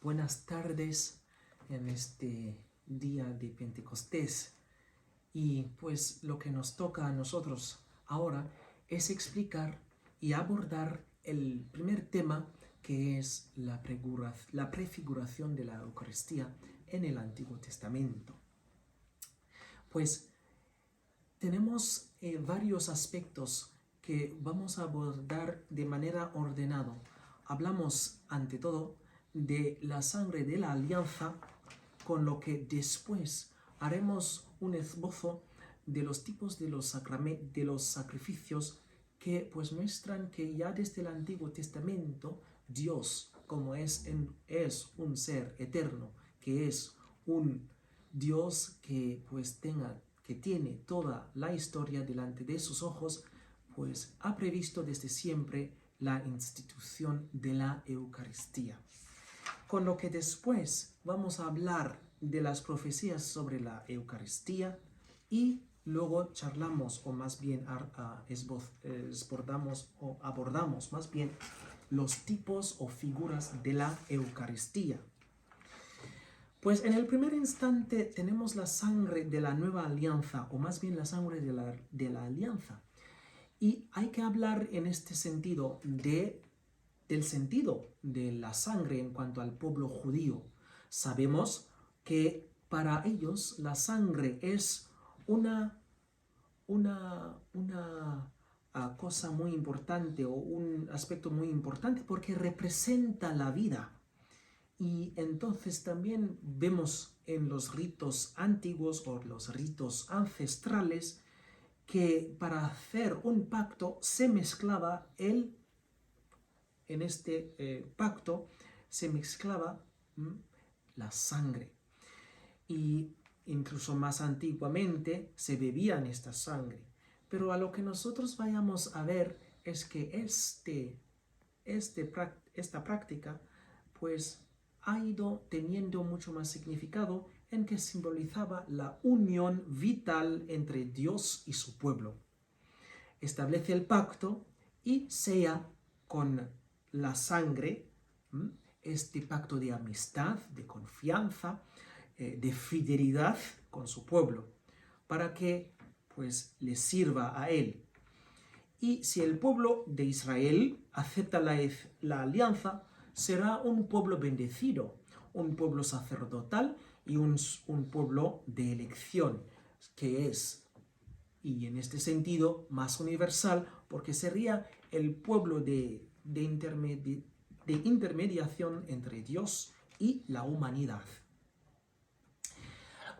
Buenas tardes en este día de Pentecostés. Y pues lo que nos toca a nosotros ahora es explicar y abordar el primer tema, que es la prefiguración de la Eucaristía en el Antiguo Testamento. Pues tenemos varios aspectos que vamos a abordar de manera ordenada. Hablamos ante todo de la sangre de la alianza, con lo que después haremos un esbozo de los tipos de los sacrificios que pues muestran que ya desde el Antiguo Testamento Dios, como es un ser eterno, que es un Dios que pues tiene toda la historia delante de sus ojos, pues ha previsto desde siempre la institución de la Eucaristía. Con lo que después vamos a hablar de las profecías sobre la Eucaristía y luego charlamos, o más bien abordamos más bien los tipos o figuras de la Eucaristía. Pues en el primer instante tenemos la sangre de la nueva alianza, o más bien la sangre de la alianza. Y hay que hablar en este sentido del sentido de la sangre en cuanto al pueblo judío. Sabemos que para ellos la sangre es una cosa muy importante, o un aspecto muy importante, porque representa la vida. Y entonces también vemos en los ritos antiguos o los ritos ancestrales que para hacer un pacto se mezclaba en este pacto se mezclaba la sangre. Y incluso más antiguamente se bebían esta sangre. Pero a lo que nosotros vayamos a ver es que esta práctica pues ha ido teniendo mucho más significado, en que simbolizaba la unión vital entre Dios y su pueblo. Establece el pacto y sella con la sangre este pacto de amistad, de confianza, de fidelidad con su pueblo, para que pues le sirva a él. Y si el pueblo de Israel acepta la alianza, será un pueblo bendecido, un pueblo sacerdotal y un pueblo de elección, que es, y en este sentido, más universal, porque sería el pueblo de intermediación entre Dios y la humanidad.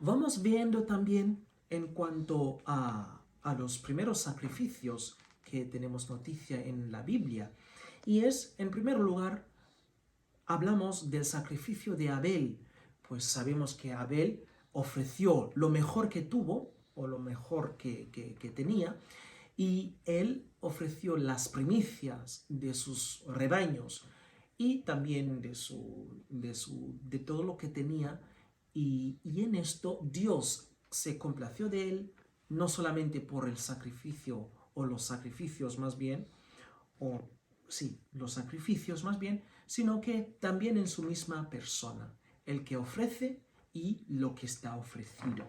Vamos viendo también en cuanto a los primeros sacrificios que tenemos noticia en la Biblia. Y es, en primer lugar, hablamos del sacrificio de Abel. Pues sabemos que Abel ofreció lo mejor que tuvo, o lo mejor que tenía, y él ofreció las primicias de sus rebaños y también de todo lo que tenía, y en esto Dios se complació de él, no solamente por el sacrificio, o los sacrificios más bien, sino que también en su misma persona, el que ofrece y lo que está ofrecido.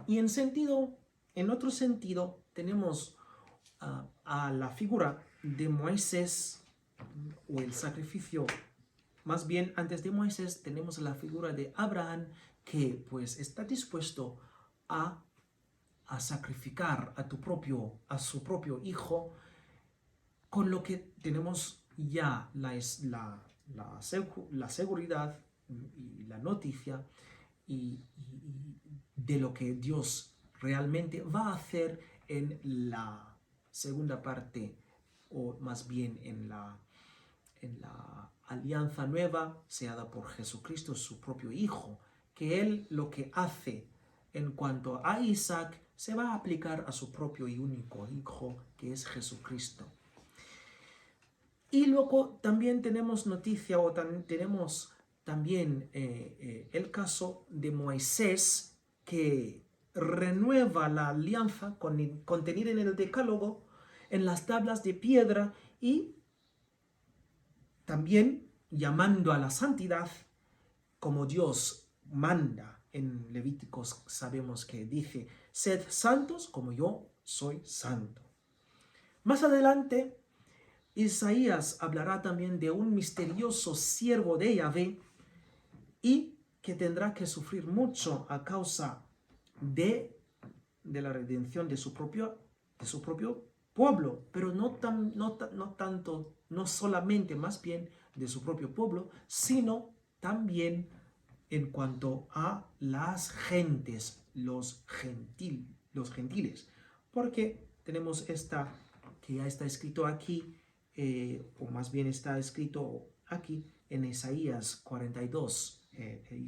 Y en otro sentido, tenemos a la figura de Moisés, o el sacrificio, más bien antes de Moisés tenemos la figura de Abraham, que pues está dispuesto a sacrificar a su propio hijo, con lo que tenemos ya la seguridad y la noticia y de lo que Dios realmente va a hacer en la segunda parte, o más bien en la alianza nueva sellada por Jesucristo, su propio Hijo, que Él lo que hace en cuanto a Isaac se va a aplicar a su propio y único Hijo, que es Jesucristo. Y luego también tenemos noticia, tenemos también el caso de Moisés, que renueva la alianza contenida en el Decálogo, en las tablas de piedra, y también llamando a la santidad como Dios manda en Levíticos, sabemos que dice, sed santos como yo soy santo. Más adelante, Isaías hablará también de un misterioso siervo de Yahvé y que tendrá que sufrir mucho a causa de la redención de su propio pueblo, pero no tanto, no solamente, más bien de su propio pueblo, sino también en cuanto a las gentes, los gentiles, porque tenemos esta que ya está escrito aquí, o más bien está escrito aquí en Isaías 42,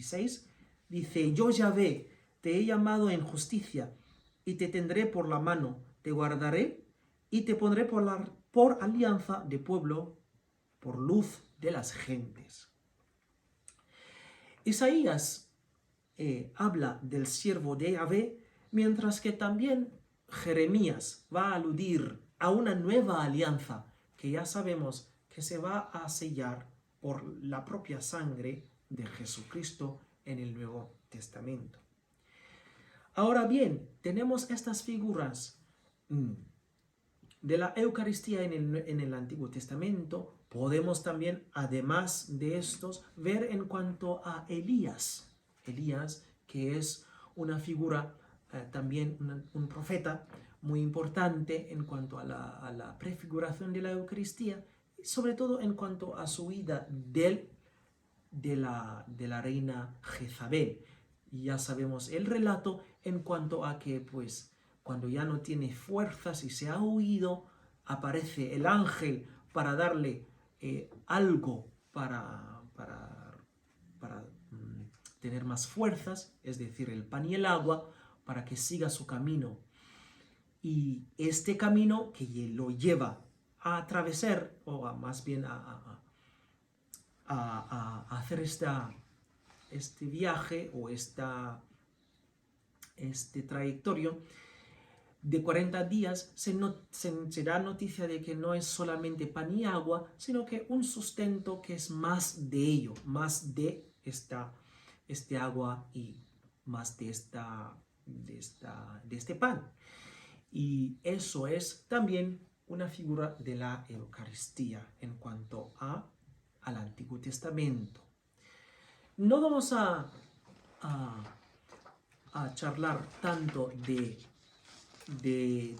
6, dice, yo Yahvé te he llamado en justicia y te tendré por la mano, te guardaré y te pondré por alianza de pueblo, por luz de las gentes. Isaías habla del siervo de Yahvé, mientras que también Jeremías va a aludir a una nueva alianza que ya sabemos que se va a sellar por la propia sangre de Jesucristo en el Nuevo Testamento. Ahora bien, tenemos estas figuras de la Eucaristía en el Antiguo Testamento. Podemos también, además de estos, ver en cuanto a Elías, que es una figura, también un profeta muy importante en cuanto a la prefiguración de la Eucaristía, sobre todo en cuanto a su huida de la reina Jezabel. Y ya sabemos el relato en cuanto a que, pues, cuando ya no tiene fuerzas y se ha huido, aparece el ángel para darle algo para tener más fuerzas, es decir, el pan y el agua, para que siga su camino. Y este camino que lo lleva a atravesar, o más bien a hacer este viaje o este trayectorio de 40 días, se da noticia de que no es solamente pan y agua, sino que un sustento que es más de ello, más de este agua y más de este pan. Y eso es también una figura de la Eucaristía en cuanto al Antiguo Testamento. No vamos a charlar tanto de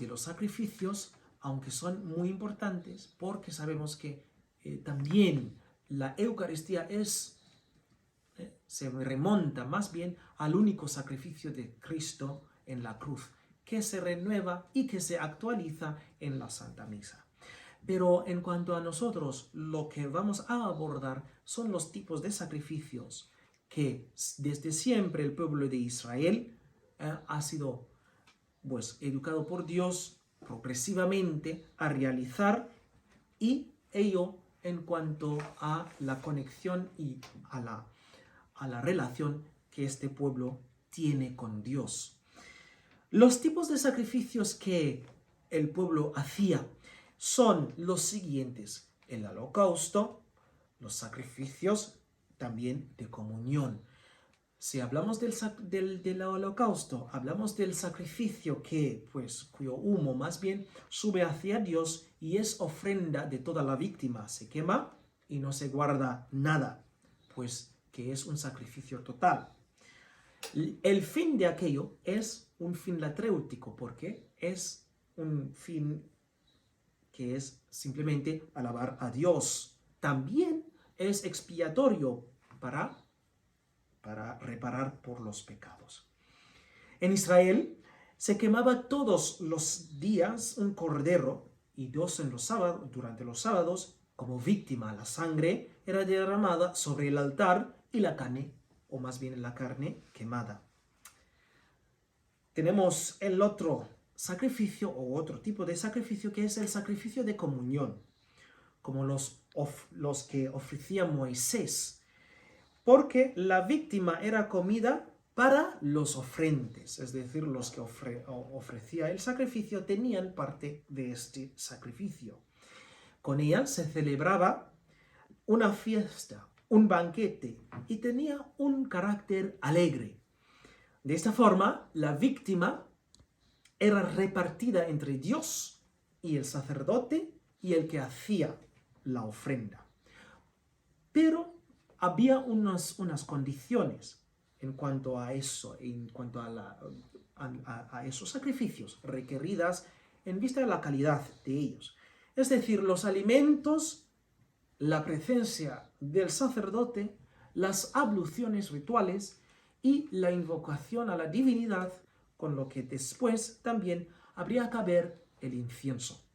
los sacrificios, aunque son muy importantes, porque sabemos que también la Eucaristía se remonta más bien al único sacrificio de Cristo en la cruz, que se renueva y que se actualiza en la Santa Misa. Pero en cuanto a nosotros, lo que vamos a abordar son los tipos de sacrificios que desde siempre el pueblo de Israel ha sido, pues, educado por Dios progresivamente a realizar, y ello en cuanto a la conexión y a la relación que este pueblo tiene con Dios. Los tipos de sacrificios que el pueblo hacía son los siguientes: el holocausto, los sacrificios también de comunión. Si hablamos del holocausto, hablamos del sacrificio cuyo humo más bien sube hacia Dios y es ofrenda de toda la víctima. Se quema y no se guarda nada, pues que es un sacrificio total. El fin de aquello es un fin latréutico, porque es un fin que es simplemente alabar a Dios. También es expiatorio para reparar por los pecados. En Israel se quemaba todos los días un cordero y dos durante los sábados como víctima. La sangre era derramada sobre el altar y la carne, o más bien la carne quemada. Tenemos el otro sacrificio o otro tipo de sacrificio, que es el sacrificio de comunión, como los que ofrecía Moisés, porque la víctima era comida para los ofrendes, es decir, los que ofrecía el sacrificio tenían parte de este sacrificio. Con ella se celebraba una fiesta, un banquete y tenía un carácter alegre. De esta forma, la víctima era repartida entre Dios y el sacerdote y el que hacía la ofrenda. Pero había unas condiciones en cuanto a eso, en cuanto a esos sacrificios requeridas en vista de la calidad de ellos. Es decir, los alimentos, la presencia del sacerdote, las abluciones rituales y la invocación a la divinidad, con lo que después también habría que haber el incienso.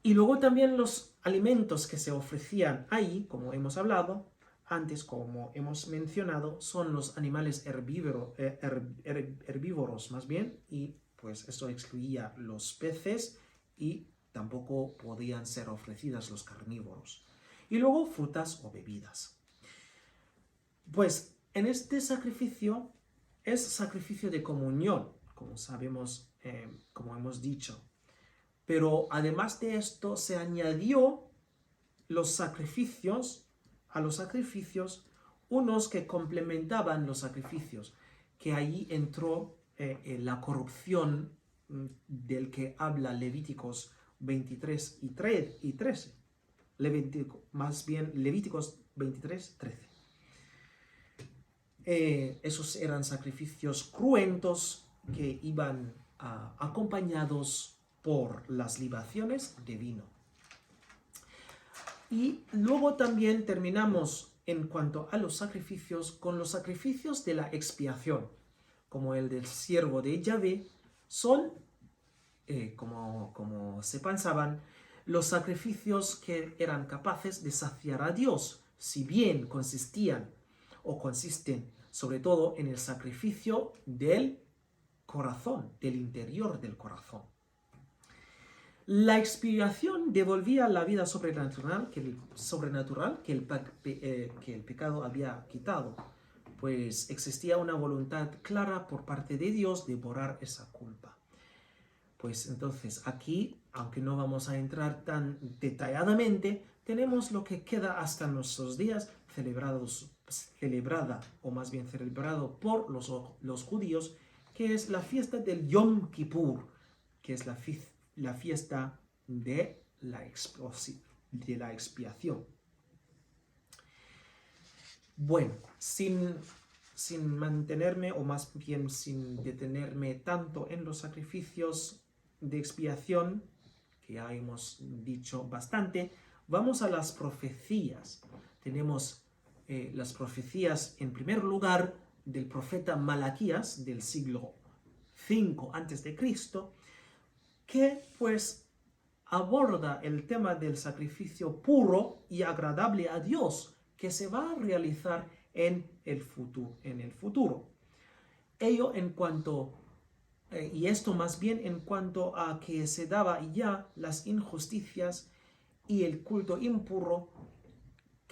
Y luego también los alimentos que se ofrecían ahí, como hemos hablado antes, como hemos mencionado, son los animales herbívoros más bien, y pues esto excluía los peces y tampoco podían ser ofrecidas los carnívoros. Y luego frutas o bebidas. Pues en este sacrificio es sacrificio de comunión, como sabemos, como hemos dicho. Pero además de esto se añadió a los sacrificios unos que complementaban los sacrificios, que allí entró la corrupción del que habla Levíticos 23 y 13. Más bien Levíticos 23, 13. Esos eran sacrificios cruentos que iban acompañados por las libaciones de vino. Y luego también terminamos en cuanto a los sacrificios con los sacrificios de la expiación, como el del siervo de Yahvé, son, como se pensaban, los sacrificios que eran capaces de saciar a Dios, si bien consisten sobre todo en el sacrificio del corazón, del interior del corazón. La expiación devolvía la vida sobrenatural que el pecado había quitado, pues existía una voluntad clara por parte de Dios de borrar esa culpa. Pues entonces aquí, aunque no vamos a entrar tan detalladamente, tenemos lo que queda hasta nuestros días celebrado por los judíos, que es la fiesta del Yom Kippur, que es la fiesta de la expiación. Bueno, sin mantenerme, o más bien sin detenerme tanto en los sacrificios de expiación, que ya hemos dicho bastante, vamos a las profecías. Tenemos las profecías, en primer lugar, del profeta Malaquías, del siglo V a.C., que pues aborda el tema del sacrificio puro y agradable a Dios que se va a realizar en el futuro. Ello en cuanto, y esto más bien en cuanto a que se daba ya las injusticias y el culto impuro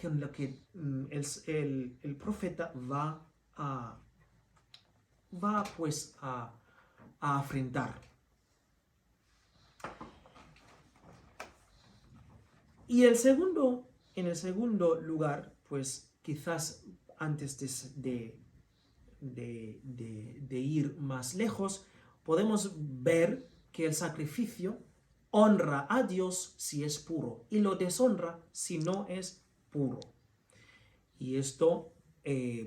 con lo que el profeta va a afrontar. Y en el segundo lugar, pues quizás antes de ir más lejos, podemos ver que el sacrificio honra a Dios si es puro y lo deshonra si no es puro. Y esto,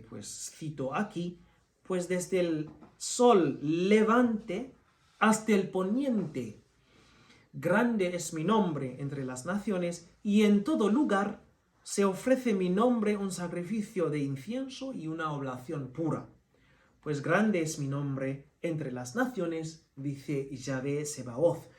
pues cito aquí, pues desde el sol levante hasta el poniente, grande es mi nombre entre las naciones, y en todo lugar se ofrece mi nombre un sacrificio de incienso y una oblación pura. Pues grande es mi nombre entre las naciones, dice Yahvé Sebaoth.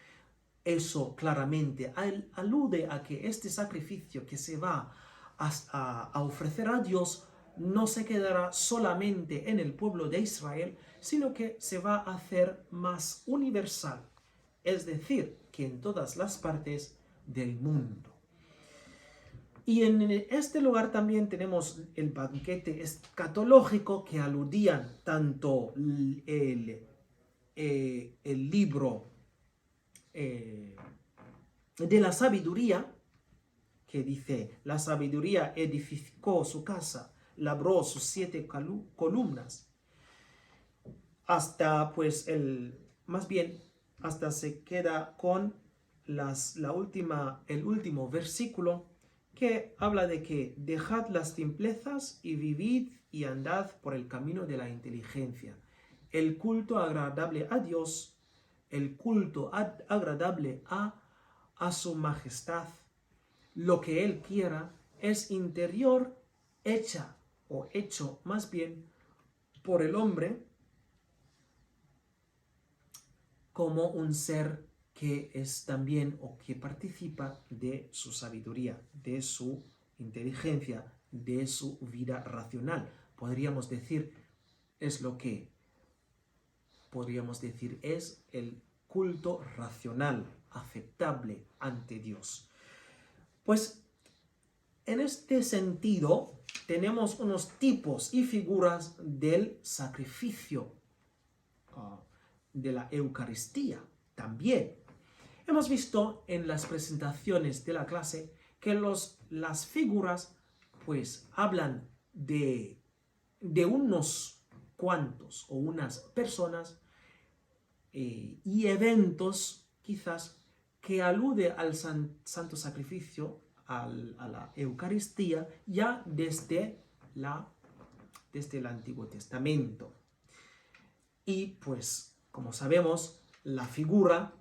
Eso claramente alude a que este sacrificio que se va a ofrecer a Dios no se quedará solamente en el pueblo de Israel, sino que se va a hacer más universal, es decir, que en todas las partes del mundo. Y en este lugar también tenemos el banquete escatológico que aludían tanto el libro de la sabiduría, que dice, la sabiduría edificó su casa, labró sus 7 columnas, hasta pues más bien, hasta se queda con el último versículo que habla de que dejad las simplezas y vivid y andad por el camino de la inteligencia. El culto agradable a Dios, el culto agradable a su majestad, lo que Él quiera, es interior, hecho más bien por el hombre como un ser que es también o que participa de su sabiduría, de su inteligencia, de su vida racional. Podríamos decir, es lo que podríamos decir, es el culto racional, aceptable ante Dios. Pues en este sentido tenemos unos tipos y figuras del sacrificio, de la Eucaristía también. Hemos visto en las presentaciones de la clase que las figuras pues hablan de unos cuantos o unas personas y eventos quizás que alude al santo sacrificio, a la Eucaristía, ya desde el Antiguo Testamento. Y pues, como sabemos, la figura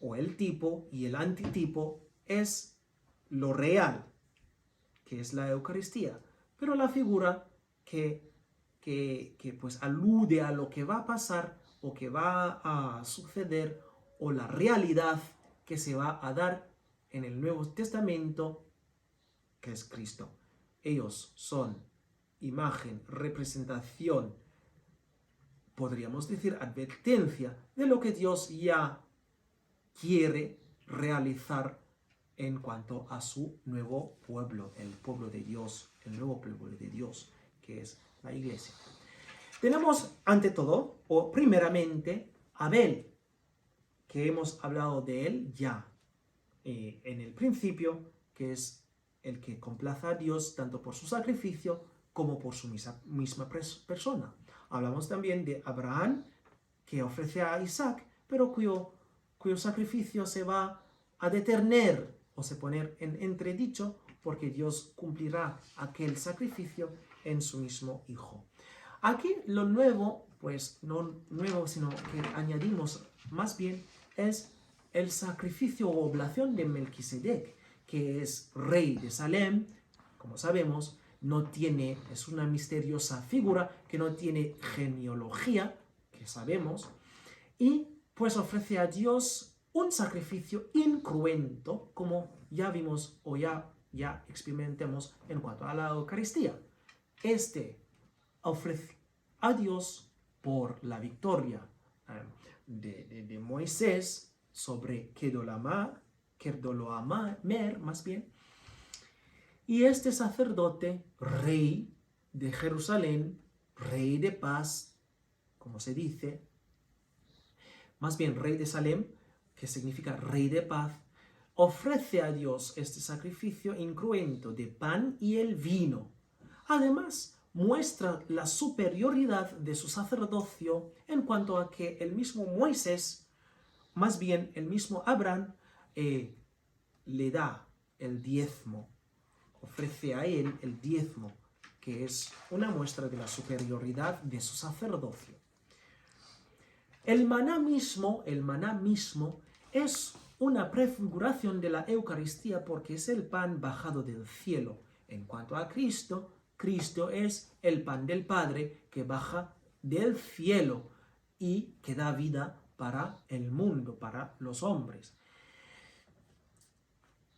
o el tipo y el antitipo es lo real, que es la Eucaristía, pero la figura que pues alude a lo que va a pasar o que va a suceder, o la realidad que se va a dar en el Nuevo Testamento, que es Cristo. Ellos son imagen, representación, podríamos decir advertencia de lo que Dios ya quiere realizar en cuanto a su nuevo pueblo, el pueblo de Dios, el nuevo pueblo de Dios, que es la iglesia. Tenemos ante todo, o primeramente, Abel, que hemos hablado de él ya en el principio, que es el que complace a Dios tanto por su sacrificio como por su misma persona. Hablamos también de Abraham, que ofrece a Isaac, pero cuyo sacrificio se va a detener o se poner en entredicho porque Dios cumplirá aquel sacrificio en su mismo hijo. Aquí lo nuevo, pues no nuevo, sino que añadimos más bien, es el sacrificio o oblación de Melquisedec, que es rey de Salem, como sabemos, es una misteriosa figura que no tiene genealogía, que sabemos, y pues ofrece a Dios un sacrificio incruento, como ya vimos o ya experimentamos en cuanto a la Eucaristía. Ofrece a Dios por la victoria de Moisés sobre Kedorlaomer, más bien, y este sacerdote, rey de Jerusalén, rey de paz, como se dice, más bien rey de Salem, que significa rey de paz, ofrece a Dios este sacrificio incruento de pan y el vino. Además, muestra la superioridad de su sacerdocio en cuanto a que el mismo Moisés, más bien el mismo Abraham, le da el diezmo, ofrece a él el diezmo, que es una muestra de la superioridad de su sacerdocio. El maná mismo es una prefiguración de la Eucaristía porque es el pan bajado del cielo. En cuanto a Cristo, Cristo es el pan del Padre que baja del cielo y que da vida para el mundo, para los hombres.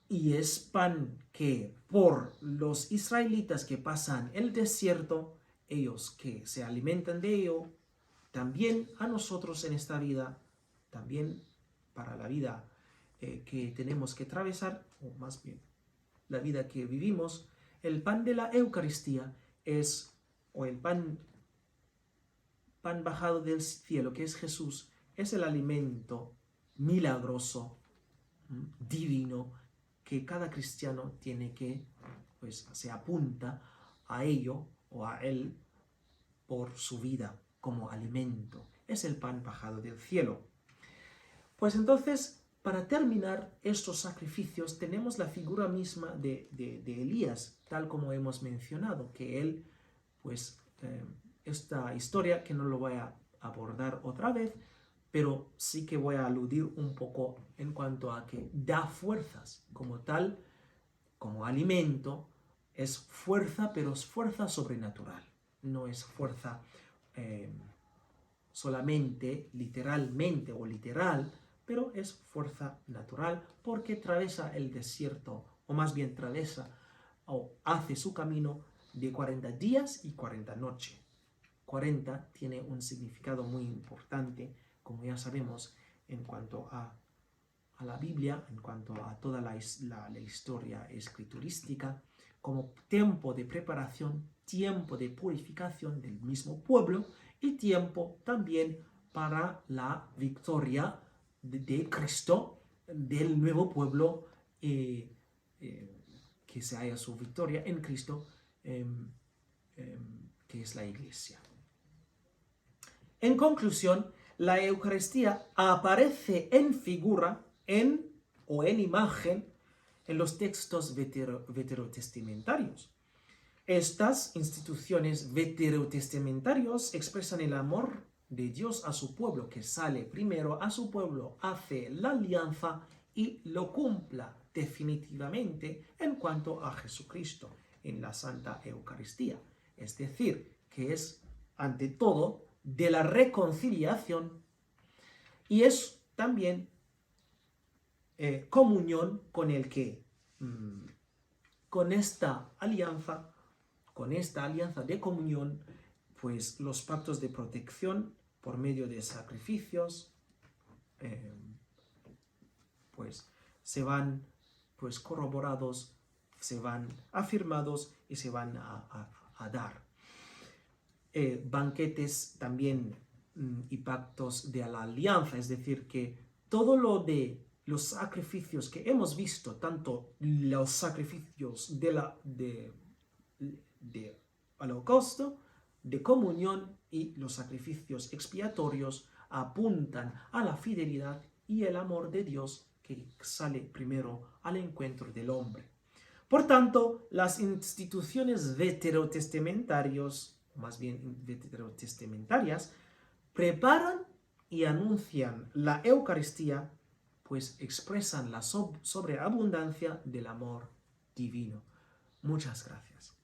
Y es pan que por los israelitas que pasan el desierto, ellos que se alimentan de ello, también a nosotros en esta vida, también para la vida que tenemos que atravesar, o más bien la vida que vivimos, el pan de la Eucaristía o el pan bajado del cielo, que es Jesús, es el alimento milagroso, divino, que cada cristiano tiene que, pues se apunta a ello o a él por su vida como alimento. Es el pan bajado del cielo. Pues entonces, para terminar estos sacrificios, tenemos la figura misma de Elías, tal como hemos mencionado, que él, pues, esta historia, que no lo voy a abordar otra vez, pero sí que voy a aludir un poco en cuanto a que da fuerzas como tal, como alimento, es fuerza, pero es fuerza sobrenatural, no es fuerza solamente, literalmente o literal, pero es fuerza natural porque atraviesa el desierto, o más bien atraviesa o hace su camino de 40 días y 40 noches. 40 tiene un significado muy importante, como ya sabemos, en cuanto a la Biblia, en cuanto a toda la historia escriturística, como tiempo de preparación, tiempo de purificación del mismo pueblo y tiempo también para la victoria de Cristo, del nuevo pueblo, que se haya su victoria en Cristo, que es la iglesia. En conclusión, la Eucaristía aparece en figura, en imagen, en los textos veterotestamentarios. Estas instituciones veterotestamentarias expresan el amor de Dios a su pueblo, que sale primero a su pueblo, hace la alianza y lo cumpla definitivamente en cuanto a Jesucristo en la Santa Eucaristía. Es decir, que es ante todo de la reconciliación y es también comunión con el que, con esta alianza de comunión, pues los pactos de protección por medio de sacrificios, pues se van pues corroborados, se van afirmados y se van a dar. Banquetes también y pactos de la alianza, es decir, que todo lo de los sacrificios que hemos visto, tanto los sacrificios de holocausto, de comunión y los sacrificios expiatorios, apuntan a la fidelidad y el amor de Dios que sale primero al encuentro del hombre. Por tanto, las instituciones veterotestamentarias, más bien veterotestamentarias, preparan y anuncian la Eucaristía, pues expresan la sobreabundancia del amor divino. Muchas gracias.